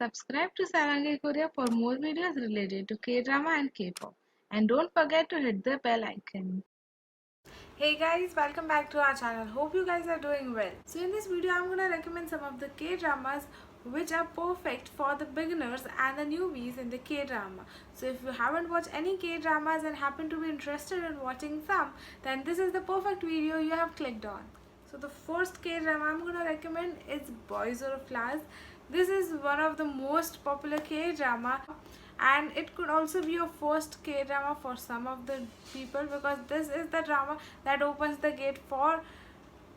Subscribe to Sarangi Korea for more videos related to K-drama and K-pop. And don't forget to hit the bell icon. Hey guys, welcome back to our channel. Hope you guys are doing well. So in this video I'm gonna recommend some of the K-dramas which are perfect for the beginners and the newbies in the K-drama. So if you haven't watched any K-dramas and happen to be interested in watching some, then this is the perfect video you have clicked on. So the first K-drama I'm gonna recommend is Boys Over Flowers. This is one of the most popular K-drama, and it could also be your first K-drama for some of the people, because this is the drama that opens the gate for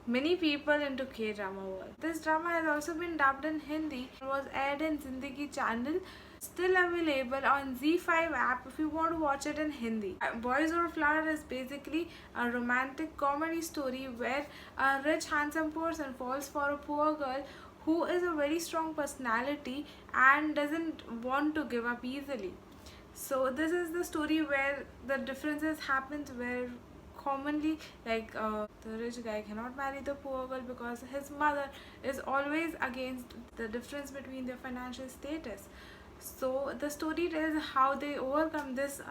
many people into K-drama world. This drama has also been dubbed in Hindi and was aired in Zindagi channel, still available on ZEE5 app if you want to watch it in Hindi. Boys Over Flower is basically a romantic comedy story where a rich handsome person falls for a poor girl who is a very strong personality and doesn't want to give up easily. So this is the story where the differences happens, where commonly the rich guy cannot marry the poor girl because his mother is always against the difference between their financial status. So the story tells how they overcome this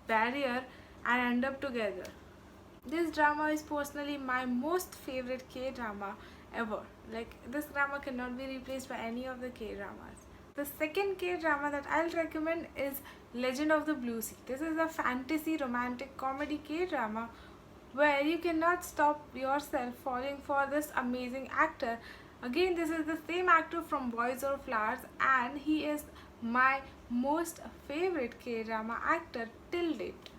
barrier and end up together. This drama is personally my most favorite K-drama ever. Like, this drama cannot be replaced by any of the K-dramas. The second K-drama that I'll recommend is Legend of the Blue Sea. This is a fantasy romantic comedy K-drama where you cannot stop yourself falling for this amazing actor. Again, this is the same actor from Boys Over Flowers, and he is my most favorite K-drama actor till date.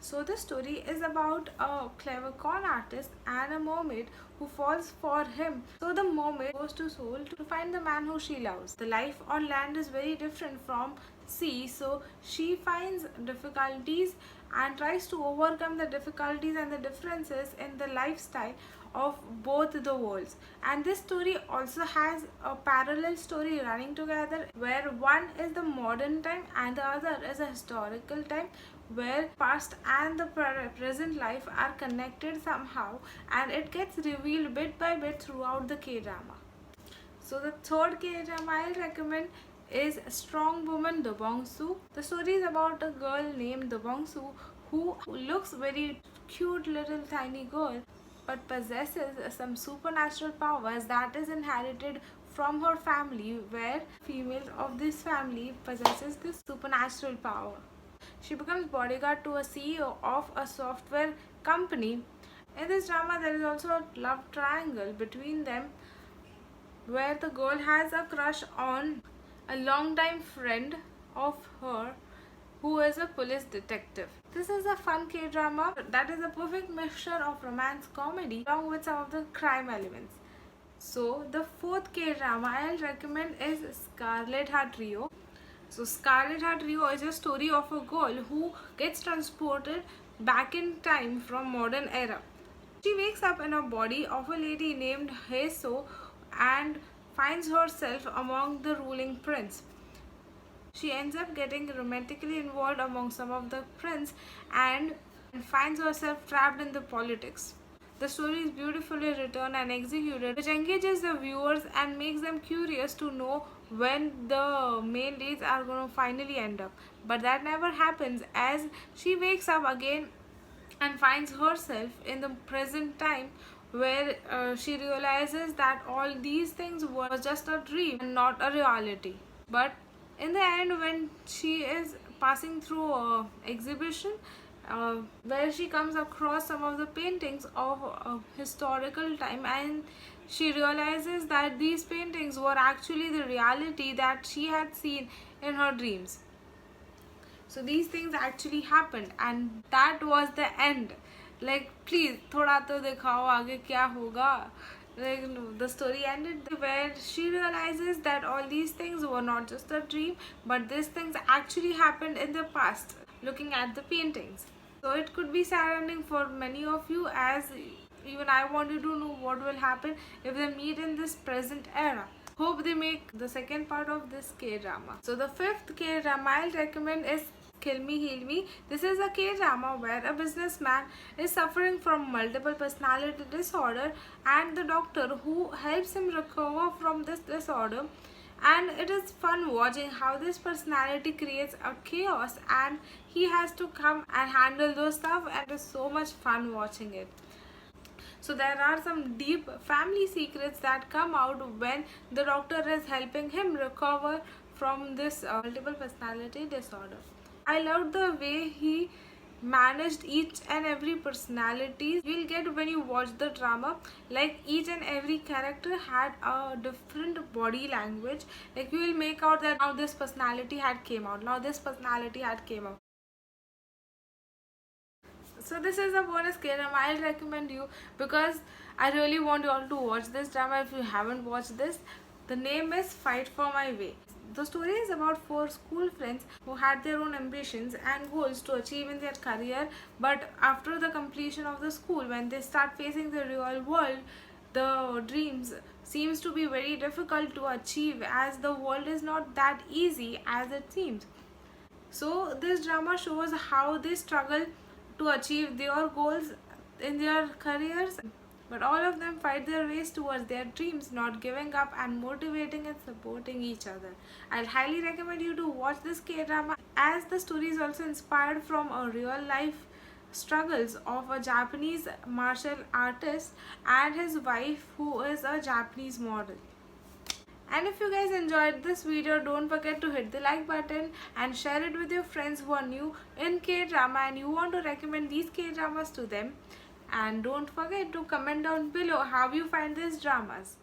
So the story is about a clever con artist and a mermaid who falls for him. So the mermaid goes to Seoul to find the man who she loves. The life on land is very different from sea, so she finds difficulties and tries to overcome the difficulties and the differences in the lifestyle of both the worlds. And this story also has a parallel story running together, where one is the modern time and the other is a historical time, where past and the present life are connected somehow, and it gets revealed bit by bit throughout the K-drama. So the third K-drama I'll recommend is Strong Woman Do Bong-soo. The story is about a girl named Do Bong-soo who looks very cute little tiny girl but possesses some supernatural powers that is inherited from her family, where females of this family possesses this supernatural power. She becomes bodyguard to a CEO of a software company. In this drama, there is also a love triangle between them, where the girl has a crush on a longtime friend of her who is a police detective. This is a fun K-drama that is a perfect mixture of romance comedy along with some of the crime elements. So the fourth K-drama I'll recommend is Scarlet Heart Rio. So Scarlet Heart Rio is a story of a girl who gets transported back in time from modern era. She wakes up in a body of a lady named Heso and finds herself among the ruling prince. She ends up getting romantically involved among some of the prince and finds herself trapped in the politics. The story is beautifully written and executed, which engages the viewers and makes them curious to know when the main leads are going to finally end up. But that never happens, as she wakes up again and finds herself in the present time, where she realizes that all these things were just a dream and not a reality. But in the end, when she is passing through a exhibition where she comes across some of the paintings of a historical time, and she realizes that these paintings were actually the reality that she had seen in her dreams. So these things actually happened, and that was the end. Like, please thoda to dikhao aage kya hoga. Like, no, the story ended where she realizes that all these things were not just a dream, but these things actually happened in the past, looking at the paintings. So it could be sad ending for many of you, as even I wanted to know what will happen if they meet in this present era. Hope they make the second part of this K-drama. So the fifth K-drama I'll recommend is Kill Me Heal Me. This is a K-drama where a businessman is suffering from multiple personality disorder, and the doctor who helps him recover from this disorder and it is fun watching how this personality creates a chaos and he has to come and handle those stuff, and it's so much fun watching it. So there are some deep family secrets that come out when the doctor is helping him recover from this multiple personality disorder. I loved the way he managed each and every personality you'll get when you watch the drama. Like each and every character had a different body language. Like you will make out that now this personality had came out, now this personality had came out. So this is a bonus K-drama I'll recommend you, because I really want you all to watch this drama if you haven't watched this. The name is Fight for My Way. The story is about four school friends who had their own ambitions and goals to achieve in their career, but after the completion of the school, when they start facing the real world, the dreams seems to be very difficult to achieve, as the world is not that easy as it seems. So this drama shows how they struggle to achieve their goals in their careers, but all of them fight their ways towards their dreams, not giving up and motivating and supporting each other. I'll highly recommend you to watch this K-drama, as the story is also inspired from a real life struggles of a Japanese martial artist and his wife, who is a Japanese model. And if you guys enjoyed this video, don't forget to hit the like button and share it with your friends who are new in K-drama and you want to recommend these K-dramas to them. And don't forget to comment down below how you find these dramas.